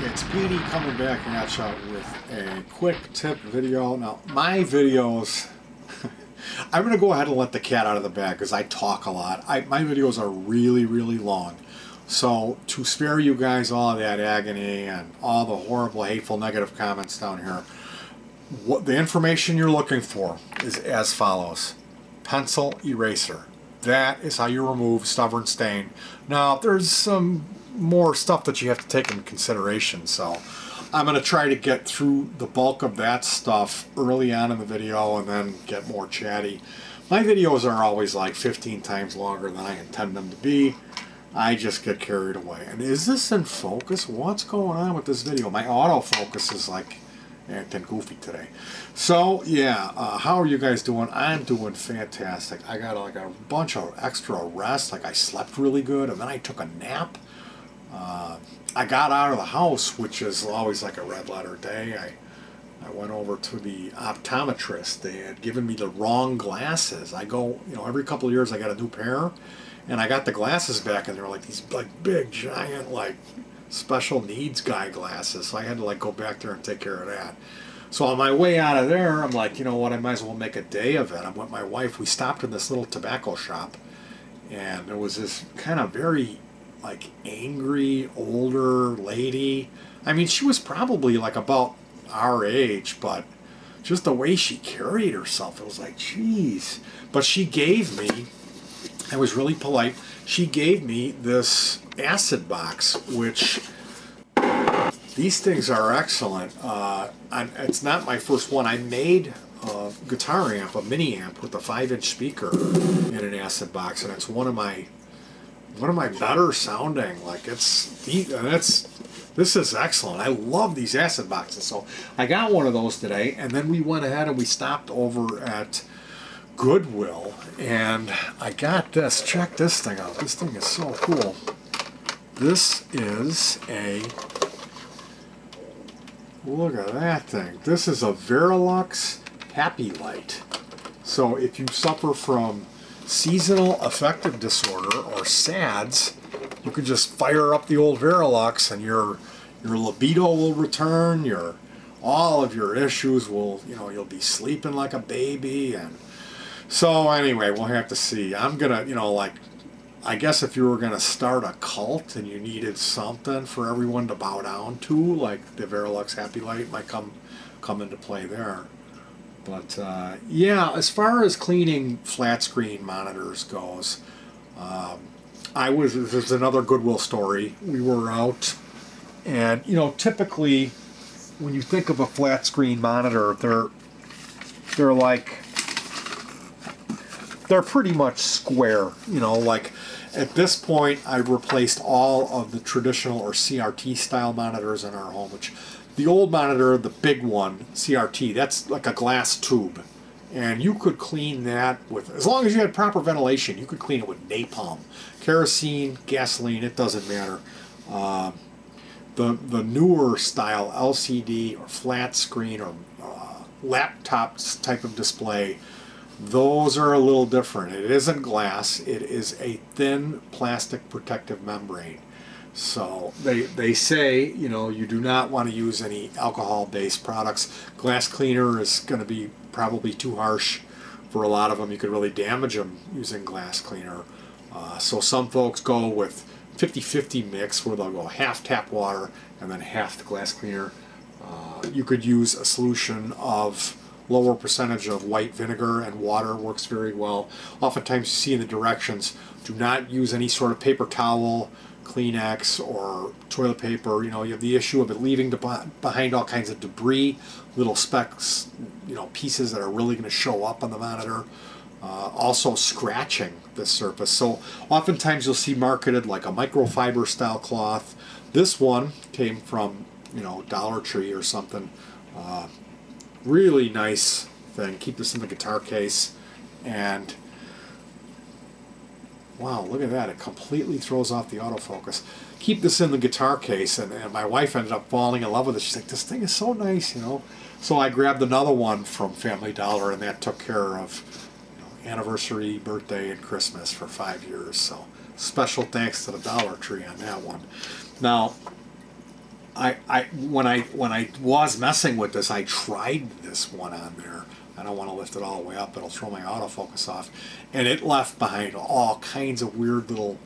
It's Petey coming back at you with a quick tip video. Now, my videos, I'm going to go ahead and let the cat out of the bag because I talk a lot. My videos are really, really long. So, to spare you guys all of that agony and all the horrible, hateful, negative comments down here, what the information you're looking for is as follows. Pencil eraser. That is how you remove stubborn stain. Now, there's some more stuff that you have to take into consideration, so I'm going to try to get through the bulk of that stuff early on in the video and then get more chatty. My videos are always like 15 times longer than I intend them to be. I just get carried away. And is this in focus? What's going on with this video? My autofocus is like acting goofy today. So yeah, how are you guys doing? I'm doing fantastic. I got like a bunch of extra rest. Like I slept really good and then I took a nap. I got out of the house, which is always like a red letter day. I went over to the optometrist. They had given me the wrong glasses. I go, you know, every couple of years I got a new pair, and I got the glasses back, and they were like these like big, giant, like special needs guy glasses. So I had to like go back there and take care of that. So on my way out of there, I'm like, you know what, I might as well make a day of it. I'm with my wife. We stopped in this little tobacco shop, and there was this kind of very like angry older lady. I mean, she was probably like about our age, but just the way she carried herself, it was like, geez. But she gave me, I was really polite, she gave me this acid box, which these things are excellent. It's not my first one. I made a guitar amp, a mini amp with a 5-inch speaker in an acid box, and it's one of my better sounding. Like this is excellent. I love these acid boxes. So I got one of those today, and then we went ahead and we stopped over at Goodwill, and I got this. Check this thing out. This thing is so cool. This is a, look at that thing. This is a Verilux Happy Light. So if you suffer from seasonal affective disorder or SADS, you can just fire up the old Verilux and your libido will return, all of your issues will, you know, you'll be sleeping like a baby. And so anyway, we'll have to see. I'm gonna, you know, like, I guess if you were gonna start a cult and you needed something for everyone to bow down to, like the Verilux Happy Light might come into play there. But yeah, as far as cleaning flat screen monitors goes, there's another Goodwill story. We were out, and you know, typically when you think of a flat screen monitor, they're pretty much square. You know, like at this point, I've replaced all of the traditional or CRT style monitors in our home, which the old monitor, the big one, CRT, that's like a glass tube. And you could clean that with, as long as you had proper ventilation, you could clean it with napalm. Kerosene, gasoline, it doesn't matter. The newer style LCD or flat screen or laptop type of display, those are a little different. It isn't glass, it is a thin plastic protective membrane. So they say, you know, you do not want to use any alcohol-based products. Glass cleaner is going to be probably too harsh for a lot of them. You could really damage them using glass cleaner. So some folks go with 50-50 mix, where they'll go half tap water and then half the glass cleaner. You could use a solution of lower percentage of white vinegar, and water works very well. Oftentimes you see in the directions, do not use any sort of paper towel, Kleenex or toilet paper, you know, you have the issue of it leaving behind all kinds of debris, little specks, you know, pieces that are really going to show up on the monitor. Also scratching the surface. So oftentimes you'll see marketed like a microfiber style cloth. This one came from, you know, Dollar Tree or something. Really nice thing. Keep this in the guitar case, and wow, look at that. It completely throws off the autofocus. Keep this in the guitar case, and my wife ended up falling in love with it. She's like, this thing is so nice, you know. So I grabbed another one from Family Dollar, and that took care of, you know, anniversary, birthday, and Christmas for 5 years. So special thanks to the Dollar Tree on that one. Now, when I was messing with this, I tried this one on there. I don't want to lift it all the way up. It'll throw my autofocus off. And it left behind all kinds of weird little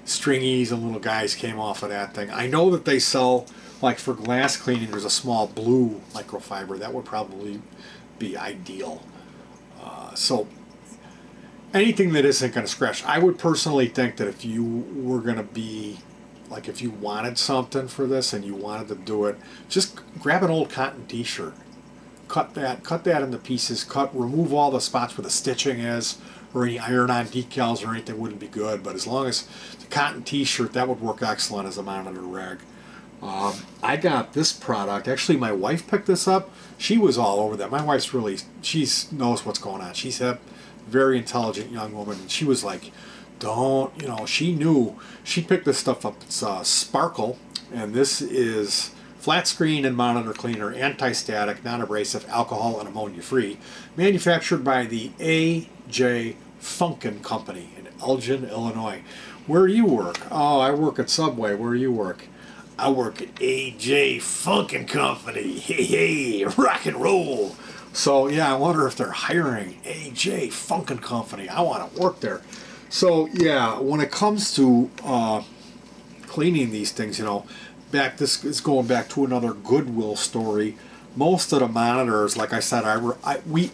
stringies and little guys came off of that thing. I know that they sell, like for glass cleaning, there's a small blue microfiber. That would probably be ideal. So anything that isn't going to scratch. I would personally think that if you were going to be, like if you wanted something for this and you wanted to do it, just grab an old cotton t-shirt. Cut that into pieces, remove all the spots where the stitching is, or any iron-on decals or anything wouldn't be good, but as long as the cotton t-shirt, that would work excellent as a monitor rag. I got this product, actually my wife picked this up. She was all over that. My wife's really, she knows what's going on. She's a very intelligent young woman, and she was like, don't, you know, she knew. She picked this stuff up. It's Sparkle, and this is flat screen and monitor cleaner, anti-static, non-abrasive, alcohol and ammonia free, manufactured by the A.J. Funkin Company in Elgin, Illinois. Where do you work? Oh, I work at Subway. Where do you work? I work at A.J. Funkin Company. Hey, hey, rock and roll. So yeah, I wonder if they're hiring A.J. Funkin Company. I want to work there. So yeah, when it comes to cleaning these things, you know, this is going back to another Goodwill story. Most of the monitors, like I said,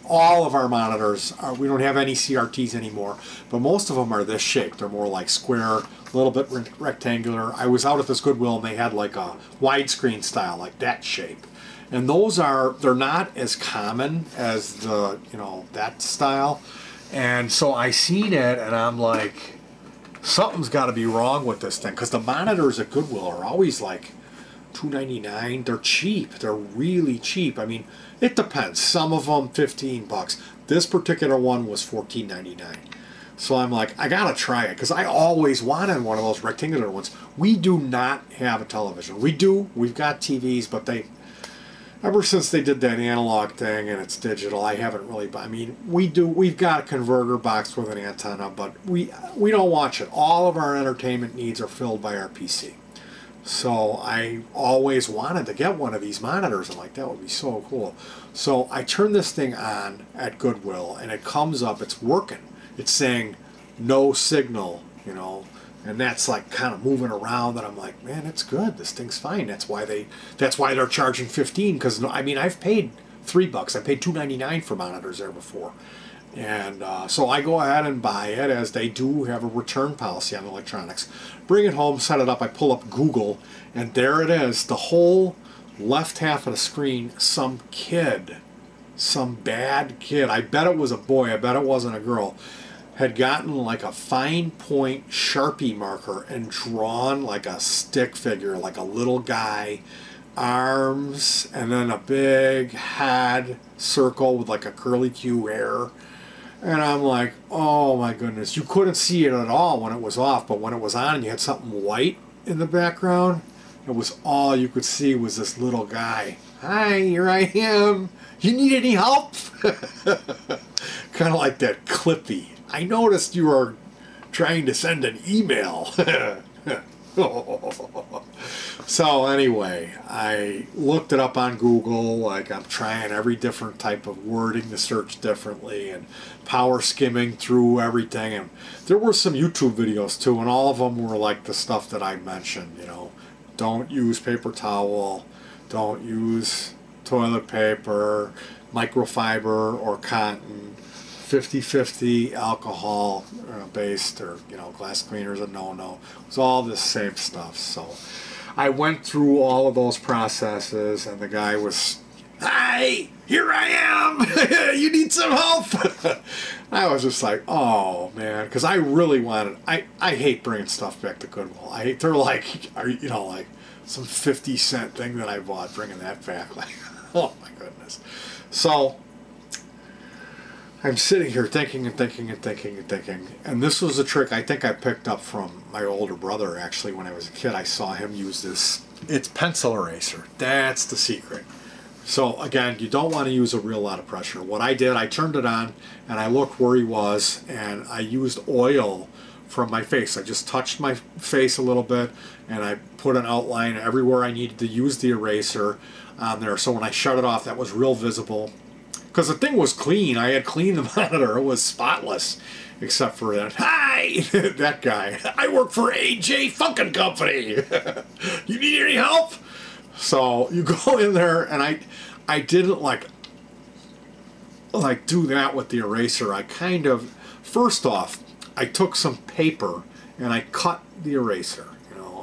all of our monitors, we don't have any CRTs anymore, but most of them are this shape. They're more like square, a little bit rectangular. I was out at this Goodwill and they had like a widescreen style, like that shape. And they're not as common as the, you know, that style. And so I seen it and I'm like, something's got to be wrong with this thing, because the monitors at Goodwill are always like $2.99. They're cheap. They're really cheap. I mean, it depends. Some of them $15. This particular one was $14.99. So I'm like, I gotta try it, because I always wanted one of those rectangular ones. We do not have a television. We've got TVs, but ever since they did that analog thing and it's digital, I haven't really, I mean, we've got a converter box with an antenna, but we don't watch it. All of our entertainment needs are filled by our PC. So I always wanted to get one of these monitors. I'm like, that would be so cool. So I turn this thing on at Goodwill and it comes up, it's working. It's saying no signal, you know, and that's like kind of moving around, and I'm like, man, it's good. This thing's fine. That's why they're charging 15, because I mean, I've paid $3. I paid $2.99 for monitors there before. And so I go ahead and buy it, as they do have a return policy on electronics. Bring it home, set it up, I pull up Google, and there it is, the whole left half of the screen, some bad kid, I bet it was a boy, I bet it wasn't a girl, had gotten like a fine point Sharpie marker and drawn like a stick figure, like a little guy, arms, and then a big head circle with like a curly Q hair. And I'm like, oh my goodness. You couldn't see it at all when it was off, but when it was on and you had something white in the background, it was all you could see was this little guy. Hi, here I am. You need any help? Kind of like that Clippy. I noticed you are trying to send an email. So anyway, I looked it up on Google. Like, I'm trying every different type of wording to search differently and power skimming through everything. And there were some YouTube videos too, and all of them were like the stuff that I mentioned, you know. Don't use paper towel. Don't use toilet paper, microfiber, or cotton. 50-50 alcohol based, or glass cleaners a no-no. It was all the same stuff. So I went through all of those processes, and the guy was, "Hi, here I am. You need some help?" I was just like, oh man, because I really wanted. I hate bringing stuff back to Goodwill. They're like, like some 50-cent thing that I bought, bringing that back. Like, oh my goodness. So I'm sitting here thinking and thinking and thinking and thinking, and this was a trick I think I picked up from my older brother. Actually, when I was a kid, I saw him use this. It's pencil eraser. That's the secret. So again, you don't want to use a real lot of pressure. What I did, I turned it on and I looked where he was, and I used oil from my face. I just touched my face a little bit, and I put an outline everywhere I needed to use the eraser on there. So when I shut it off, that was real visible. Because the thing was clean. I had cleaned the monitor. It was spotless, except for that. Hi, that guy. I work for AJ Funkin' Company. You need any help? So you go in there, and I didn't like do that with the eraser. I kind of, first off, I took some paper and I cut the eraser.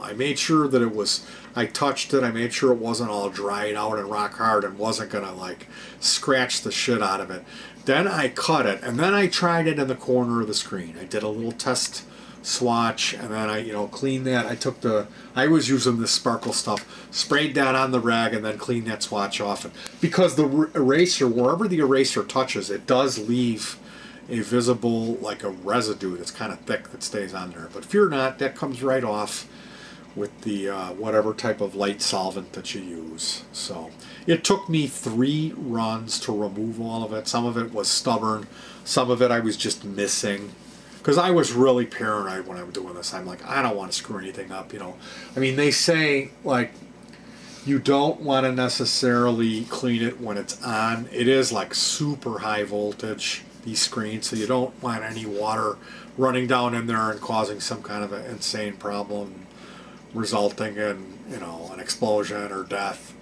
I made sure that it was, I touched it, I made sure it wasn't all dried out and rock hard and wasn't gonna like scratch the shit out of it. Then I cut it, and then I tried it in the corner of the screen. I did a little test swatch, and then I cleaned that. I was using this sparkle stuff, sprayed that on the rag, and then cleaned that swatch off. And because the eraser, wherever the eraser touches, it does leave a visible, like a residue that's kind of thick that stays on there. But fear not, that comes right off with the whatever type of light solvent that you use. So it took me 3 runs to remove all of it. Some of it was stubborn, some of it I was just missing, because I was really paranoid when I was doing this. I'm like, I don't want to screw anything up, I mean, they say like you don't want to necessarily clean it when it's on. It is like super high voltage, these screens, so you don't want any water running down in there and causing some kind of an insane problem, resulting in an explosion or death.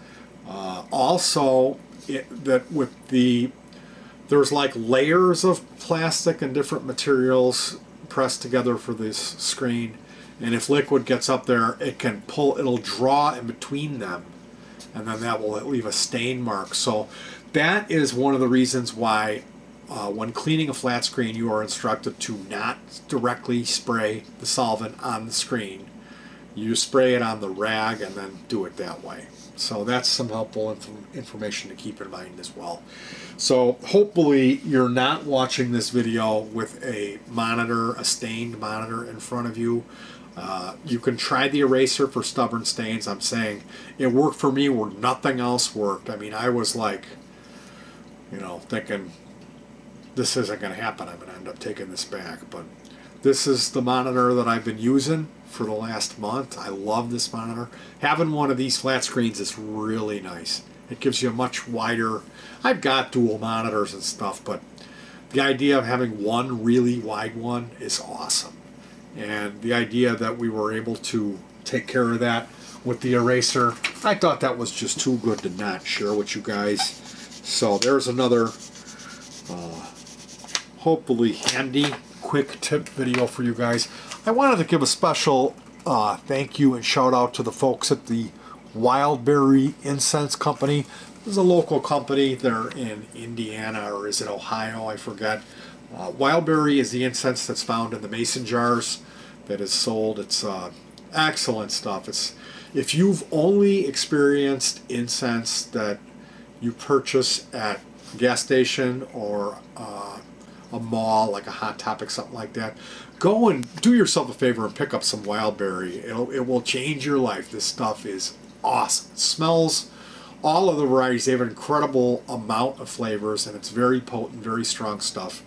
Also, there's like layers of plastic and different materials pressed together for this screen, and if liquid gets up there, it'll draw in between them, and then that will leave a stain mark. So that is one of the reasons why when cleaning a flat screen, you are instructed to not directly spray the solvent on the screen. You spray it on the rag and then do it that way. So that's some helpful information to keep in mind as well. So hopefully you're not watching this video with a monitor, a stained monitor in front of you. You can try the eraser for stubborn stains. I'm saying it worked for me where nothing else worked. I mean, I was like, thinking this isn't going to happen. I'm going to end up taking this back. But this is the monitor that I've been using for the last month. I love this monitor. Having one of these flat screens is really nice. It gives you a much wider, I've got dual monitors and stuff, but the idea of having one really wide one is awesome. And the idea that we were able to take care of that with the eraser, I thought that was just too good to not share with you guys. So there's another hopefully handy quick tip video for you guys. I wanted to give a special thank you and shout out to the folks at the Wildberry Incense Company. This is a local company. They're in Indiana, or is it Ohio? I forget. Wildberry is the incense that's found in the mason jars that is sold. It's excellent stuff. If you've only experienced incense that you purchase at a gas station or a mall, like a Hot Topic, something like that, go and do yourself a favor and pick up some Wildberry. It will change your life. This stuff is awesome. It smells, all of the varieties, they have an incredible amount of flavors, and it's very potent, very strong stuff.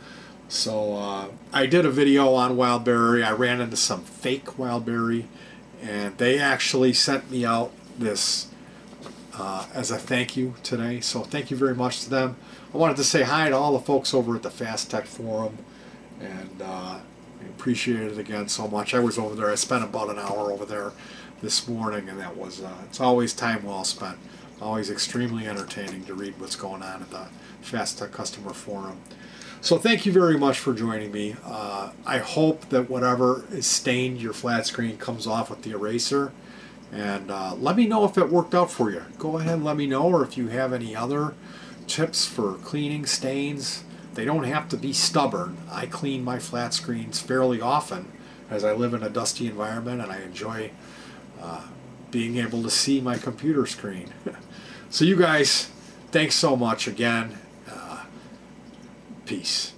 So I did a video on Wildberry. I ran into some fake Wildberry, and they actually sent me out this as a thank you today. So thank you very much to them. I wanted to say hi to all the folks over at the Fast Tech Forum, and I appreciate it again so much. I was over there. I spent about an hour over there this morning, and that was it's always time well spent. Always extremely entertaining to read what's going on at the Fast Tech Customer Forum. So thank you very much for joining me. I hope that whatever is stained your flat screen comes off with the eraser. And let me know if it worked out for you. Go ahead and let me know, or if you have any other tips for cleaning stains. They don't have to be stubborn. I clean my flat screens fairly often as I live in a dusty environment, and I enjoy being able to see my computer screen. So you guys, thanks so much again. Peace.